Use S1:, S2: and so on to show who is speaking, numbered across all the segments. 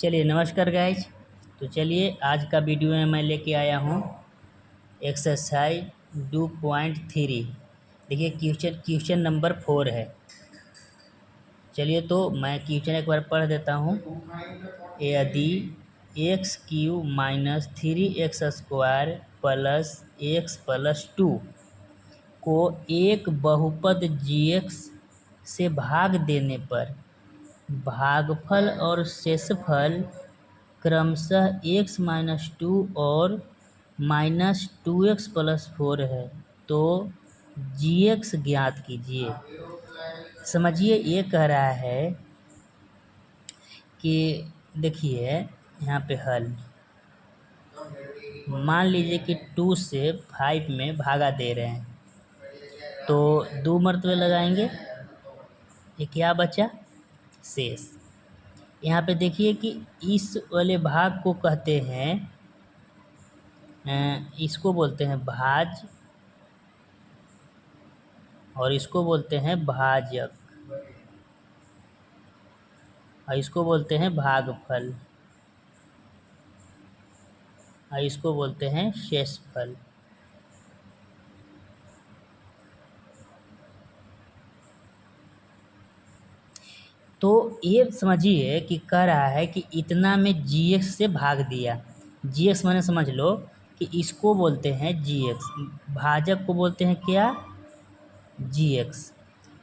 S1: चलिए नमस्कार गाइज। तो चलिए आज का वीडियो में मैं लेके आया हूँ एक्सरसाइज 2.3। देखिए क्वेश्चन नंबर 4 है। चलिए तो मैं क्वेश्चन एक बार पढ़ देता हूँ। यदि x Q minus 3x square plus x plus 2 को एक बहुपद gx से भाग देने पर भागफल और शेषफल क्रमशः x माइनस 2 और माइनस 2x प्लस 4 है, तो gx ज्ञात कीजिए। समझिए, ये कह रहा है कि देखिए यहाँ पे हल मान लीजिए कि 2 से 5 में भागा दे रहे हैं, तो 2 मरतबे लगाएंगे, ये क्या बचा? शेष। यहाँ पे देखिए कि इस वाले भाग को कहते हैं, इसको बोलते हैं भाज्य और इसको बोलते हैं भाजक और इसको बोलते हैं भागफल और इसको बोलते हैं शेषफल। तो ये समझिए कि कह रहा है कि इतना में gx से भाग दिया। gx मैंने समझ लो कि इसको बोलते हैं gx, भाजक को बोलते हैं क्या? gx।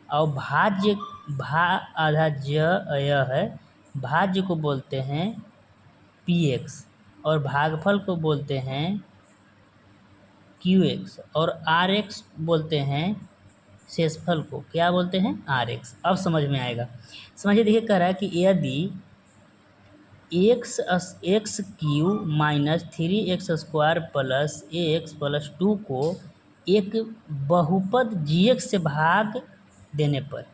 S1: और भाज्य भा आधा ज अय है, भाज्य को बोलते हैं px और भागफल को बोलते हैं qx और rx बोलते हैं शेषफल को, क्या बोलते हैं? rx। अब समझ में आएगा। समझिए, देखिए कह रहा है कि यदि x Q minus 3x square plus x plus 2 को एक बहुपद gx से भाग देने पर,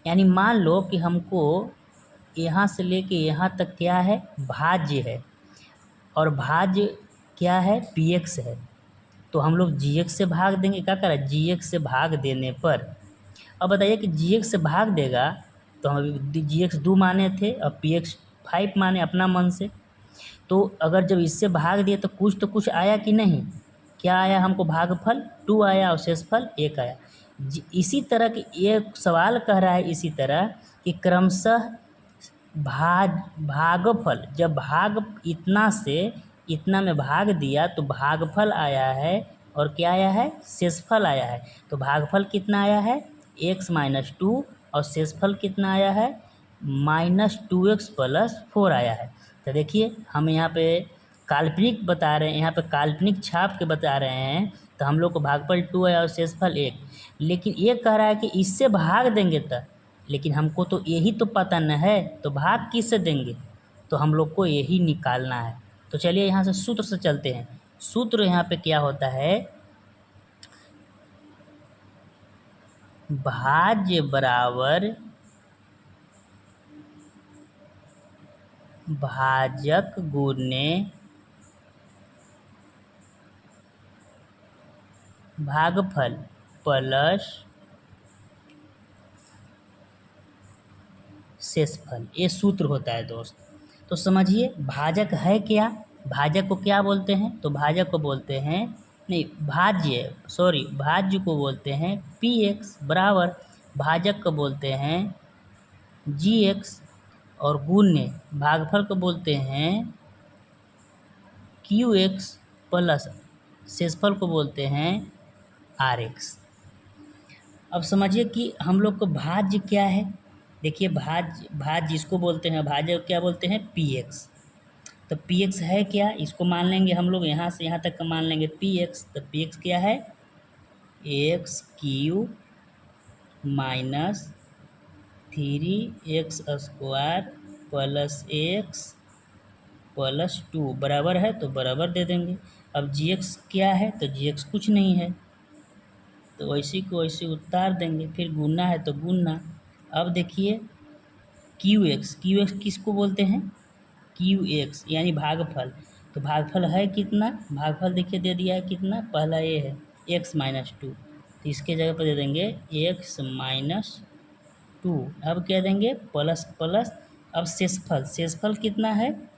S1: यानी मान लो कि हमको यहाँ से लेके यहाँ तक क्या है? भाज्य है और भाज्य क्या है? px है, तो हम लोग gx से भाग देंगे। क्या करें? gx से भाग देने पर। अब बताइए कि gx से भाग देगा तो हम अभी gx 2 माने थे और px 5 माने अपना मन से, तो अगर जब इससे भाग दिए तो कुछ आया कि नहीं? क्या आया? हमको भागफल 2 आया और शेषफल 1 आया। इसी तरह के एक सवाल कह रहा है, इसी तरह कि क्रमशः भागफल, जब भाग इतना से इतना में भाग दिया तो भागफल आया है और क्या आया है? शेषफल आया है। तो भागफल कितना आया है? x माइनस 2 और शेषफल कितना आया है? माइनस 2x प्लस 4 आया है। तो देखिए हम यहाँ पे काल्पनिक बता रहे हैं, यहाँ पे काल्पनिक छाप के बता रहे हैं, तो हम लोग को भागफल 2 है और शेषफल 1। लेकिन ये कह रहा है कि इससे भाग देंगे तब, लेकिन हमको तो यही तो पता न है, तो भाग किससे देंगे? तो हम लोग को यही निकालना है। तो चलिए यहाँ से सूत्र से चलते हैं। सूत्र यहाँ पे क्या होता है? भाज्य बराबर भाजक गुने भागफल प्लस शेषफल, ये सूत्र होता है दोस्त। तो समझिए, भाजक है क्या? भाजक को क्या बोलते हैं? तो भाजक को बोलते हैं, नहीं भाज्य को बोलते हैं px बराबर भाजक को बोलते हैं gx और गुणे भागफल को बोलते हैं qx प्लस शेषफल को बोलते हैं rx। अब समझिए कि हम लोग को भाज्य क्या है। देखिए भाज्य जिसको बोलते हैं, भाज्य क्या बोलते हैं? px। तो px है क्या? इसको मान लेंगे हम लोग, यहाँ से यहाँ तक का मान लेंगे px। तो px क्या है? X Q minus 3x square plus x plus 2 बराबर है, तो बराबर दे देंगे। अब gx क्या है? तो gx कुछ नहीं है, तो वैसे को वैसे उतार देंगे, फिर गुना है तो गुना। अब देखिए qx किसको बोलते हैं? qx यानी भागफल। तो भागफल है कितना? भागफल देखिए दे दिया है कितना? पहला ये है x माइनस 2, तो इसके जगह पर दे देंगे x माइनस 2। अब क्या देंगे? प्लस प्लस अब शेषफल कितना है,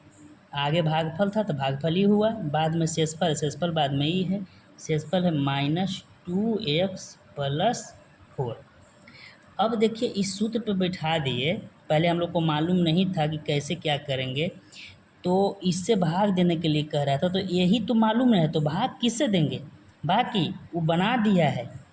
S1: आगे भागफल था तो भागफल ही हुआ, बाद में शेषफल बाद में ही है। शेषफल है -2x+4। अब देखिए इस सूत्र पे बैठा दिए, पहले हम लोग को मालूम नहीं था कि कैसे क्या करेंगे, तो इससे भाग देने के लिए कह रहा था, तो यही तो मालूम है, तो भाग किससे देंगे, बाकी वो बना दिया है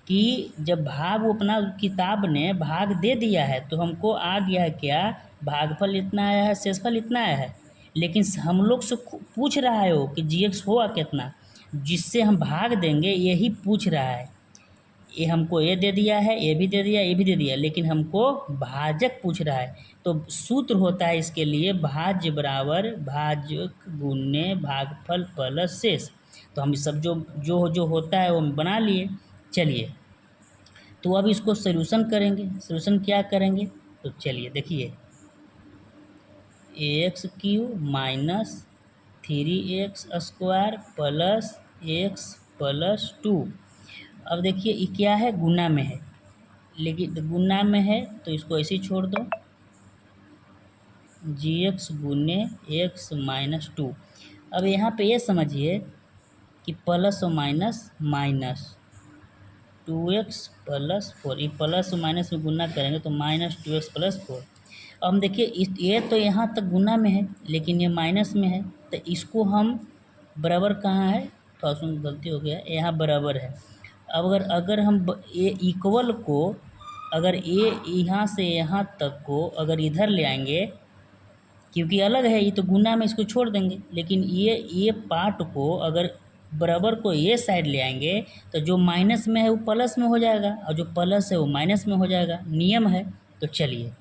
S1: कि जब भाग वो अपना किताब ने भाग दे दिया है तो हमको आ गया है क्या, भागफल इतना आया है, शेषफल इतना आया है, लेकिन हम लोग से पूछ रहा है वो कि GX हुआ कितना, जिससे हम भाग देंगे यही पूछ रहा है। ये हमको ये दे दिया है, ये भी दे दिया, ये भी दे दिया, लेकिन हमको भाजक पूछ रहा है। तो सूत्र होता है इसके लिए भाज्य बराबर भाजक गुने भागफल प्लस शेष। तो हम सब जो जो जो होता है वो हम बना लिए। चलिए तो अब इसको सॉल्यूशन करेंगे। सॉल्यूशन क्या करेंगे, तो चलिए देखिए, AX³ - 3x² प्लस x+2। अब देखिए ये क्या है, गुना में है, लेकिन गुना में है तो इसको ऐसे ही छोड़ दो, GX गुने x-2। अब यहाँ पे ये समझिए कि प्लस और माइनस माइनस 2x+4, ये प्लस और माइनस में गुना करेंगे तो -2x+4। अब हम देखिए ये तो यहाँ तक गुना में है, लेकिन ये माइनस में है, तो इसको हम बराबर कहाँ है, थोड़ा सा गलती हो गया, यहाँ बराबर है। अब अगर हम ये इक्वल को, अगर ये यहाँ से यहाँ तक को अगर इधर ले आएंगे, क्योंकि अलग है ये तो गुना में, इसको छोड़ देंगे, लेकिन ये पार्ट को अगर बराबर को ये साइड ले आएंगे तो जो माइनस में है वो प्लस में हो जाएगा और जो प्लस है वो माइनस में हो जाएगा, नियम है। तो चलिए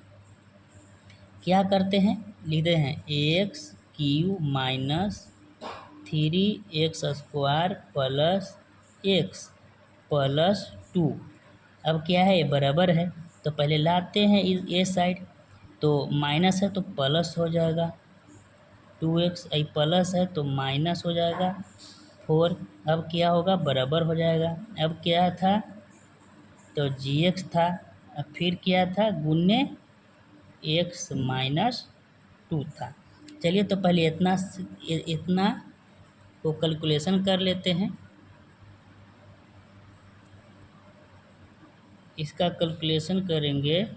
S1: क्या करते हैं, लिखते हैं AX³ - 3x² प्लस x+2। अब क्या है, ये बराबर है, तो पहले लाते हैं ये साइड, तो माइनस है तो प्लस हो जाएगा, 2x प्लस है तो माइनस हो जाएगा 4। अब क्या होगा, बराबर हो जाएगा। अब क्या था, तो GX था, अब फिर क्या था, गुने x-2 था। चलिए तो पहले इतना को कैलकुलेशन कर लेते हैं। इसका कैलकुलेशन करेंगे,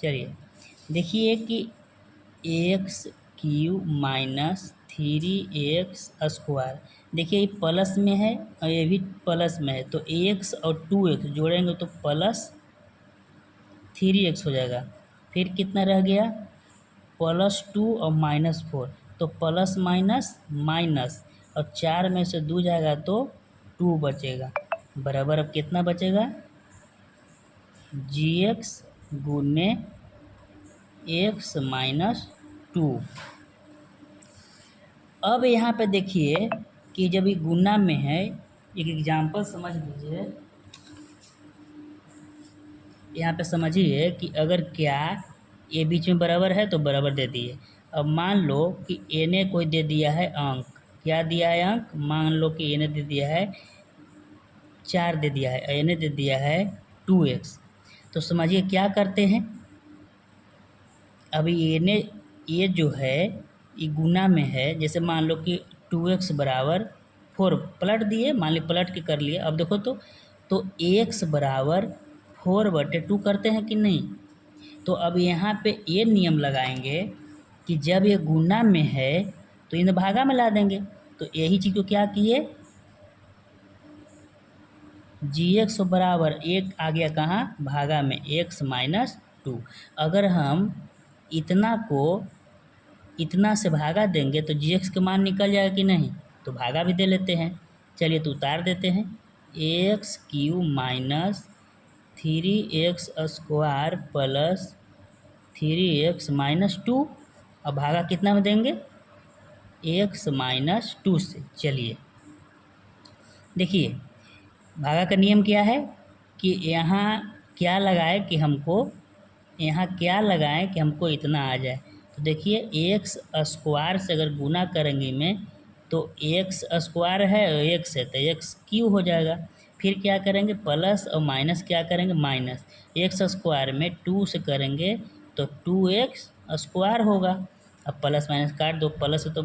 S1: चलिए देखिए कि AX³ - 3x², देखिए ये प्लस में है और ये भी प्लस में है, तो AX और 2x जोड़ेंगे तो प्लस 3x हो जाएगा। फिर कितना रह गया, +2 और -4, तो प्लस माइनस माइनस, और 4 में से 2 जाएगा तो 2 बचेगा, बराबर अब कितना बचेगा, GX गुने x-2। अब यहाँ पे देखिए कि जब ये गुना में है, एक एग्जांपल समझ लीजिए, यहाँ पे समझिए कि अगर क्या ये बीच में बराबर है तो बराबर दे दिए। अब मान लो कि ए ने कोई दे दिया है अंक, क्या दिया है अंक, मान लो कि ए ने दे दिया है 4 दे दिया है, ए ने दे दिया है 2x। तो समझिए क्या करते हैं, अभी ये जो है ये गुना में है, जैसे मान लो कि 2x बराबर 4 पलट दिए, मान ली पलट के कर लिए। अब देखो तो x बराबर 4/2 करते हैं कि नहीं, तो अब यहाँ पे ये नियम लगाएंगे कि जब ये गुना में है तो इन्हें भागा में ला देंगे। तो यही चीज़ को क्या किए, GX बराबर एक आ गया कहाँ, भागा में, x-2। अगर हम इतना को इतना से भागा देंगे तो GX का मान निकल जाएगा कि नहीं, तो भागा भी दे लेते हैं। चलिए तो उतार देते हैं, AX³ - 3x² प्लस 3x-2, अब भागा कितना में देंगे, x-2 से। चलिए देखिए भागा का नियम क्या है कि यहाँ क्या लगाए कि हमको, यहाँ क्या लगाएं कि हमको इतना आ जाए। तो देखिए x² से अगर गुना करेंगे में तो x² है और x है तो x³ हो जाएगा। फिर क्या करेंगे प्लस और माइनस क्या करेंगे माइनस, एक्स स्क्वायर में 2 से करेंगे तो 2x² होगा। अब प्लस माइनस काट दो, प्लस है तो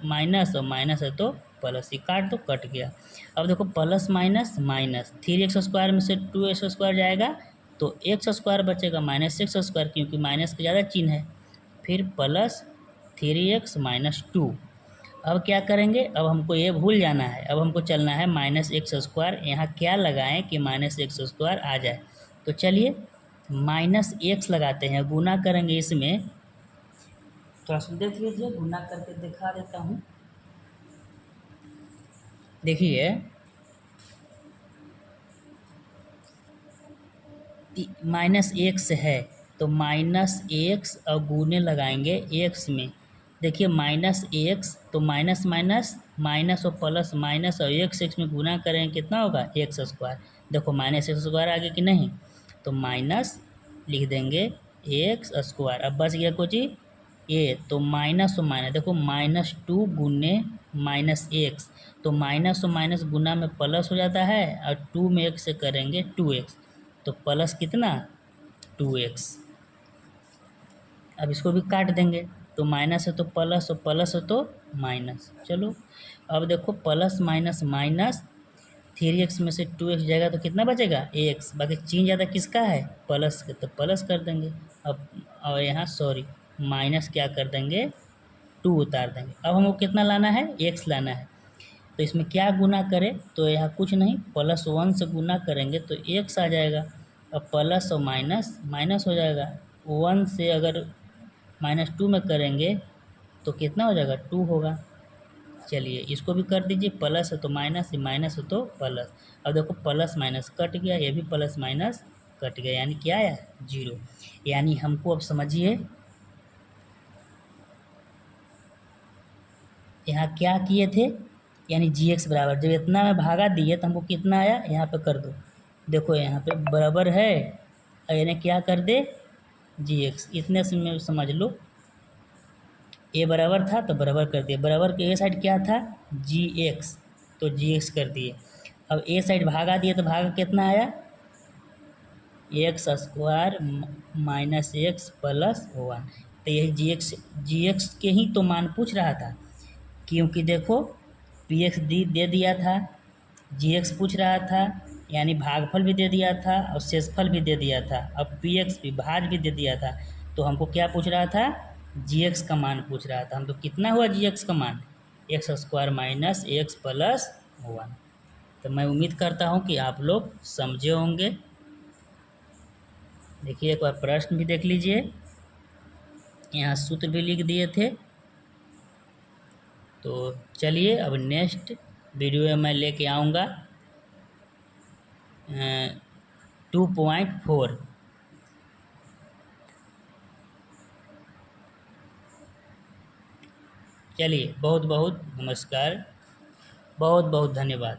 S1: माइनस और माइनस है तो प्लस, ही काट दो कट गया। अब देखो प्लस माइनस माइनस, 3x² में से 2x² जाएगा तो x² बचेगा -x², क्योंकि माइनस का ज़्यादा चिन्ह है। फिर प्लस 3x-2। अब क्या करेंगे, अब हमको ये भूल जाना है, अब हमको चलना है -x²। यहाँ क्या लगाएं कि -x² आ जाए, तो चलिए -x लगाते हैं, गुना करेंगे इसमें। थोड़ा सा देख लीजिए, गुना करके दिखा देता हूँ। देखिए -x है तो -x और गुने लगाएंगे x में। देखिए -x तो माइनस माइनस माइनस और प्लस माइनस और x में गुना करेंगे कितना होगा x²। देखो -x² आ गया कि नहीं, तो माइनस लिख देंगे x²। अब बच गया कुछ ए, तो माइनस और माइनस, देखो -2 गुने -x, तो माइनस और माइनस गुना में प्लस हो जाता है, और 2 में x से करेंगे 2x, तो प्लस कितना 2x। अब इसको भी काट देंगे, तो माइनस है तो प्लस और प्लस है तो माइनस। चलो अब देखो प्लस माइनस माइनस, 3x में से 2x जाएगा तो कितना बचेगा x, बाकी चिन्ह ज़्यादा किसका है प्लस के, तो प्लस कर देंगे। अब और यहाँ सॉरी माइनस क्या कर देंगे 2 उतार देंगे। अब हमको कितना लाना है x लाना है, तो इसमें क्या गुना करें, तो यहाँ कुछ नहीं, +1 से गुना करेंगे तो x आ जाएगा। अब प्लस और माइनस माइनस हो जाएगा, 1 से अगर -2 में करेंगे तो कितना हो जाएगा 2 होगा। चलिए इसको भी कर दीजिए, प्लस है तो माइनस, माइनस है तो प्लस। अब देखो प्लस माइनस कट गया, ये भी प्लस माइनस कट गया, यानी क्या आया 0। यानी हमको अब समझिए यहाँ क्या किए थे, यानी g(x) बराबर, जब इतना में भागा दिए तो हमको कितना आया, यहाँ पे कर दो, देखो यहाँ पे बराबर है, और यानी क्या कर दे g(x), इतने से में समझ लो ए बराबर था तो बराबर कर दिए, बराबर के ए साइड क्या था g(x), तो g(x) कर दिए। अब ए साइड भागा दिए तो भागा कितना आया x² माइनस x प्लस 1, तो यही g(x) के ही तो मान पूछ रहा था, क्योंकि देखो px दे दिया था, gx पूछ रहा था, यानी भागफल भी दे दिया था और शेषफल भी दे दिया था, अब px भी भाज भी दे दिया था, तो हमको क्या पूछ रहा था gx का मान पूछ रहा था। हम तो कितना हुआ gx का मान x² माइनस x प्लस 1। तो मैं उम्मीद करता हूँ कि आप लोग समझे होंगे। देखिए एक बार प्रश्न भी देख लीजिए, यहाँ सूत्र भी लिख दिए थे। तो चलिए अब नेक्स्ट वीडियो में मैं लेके आऊँगा 2.4। चलिए बहुत बहुत नमस्कार, बहुत बहुत धन्यवाद।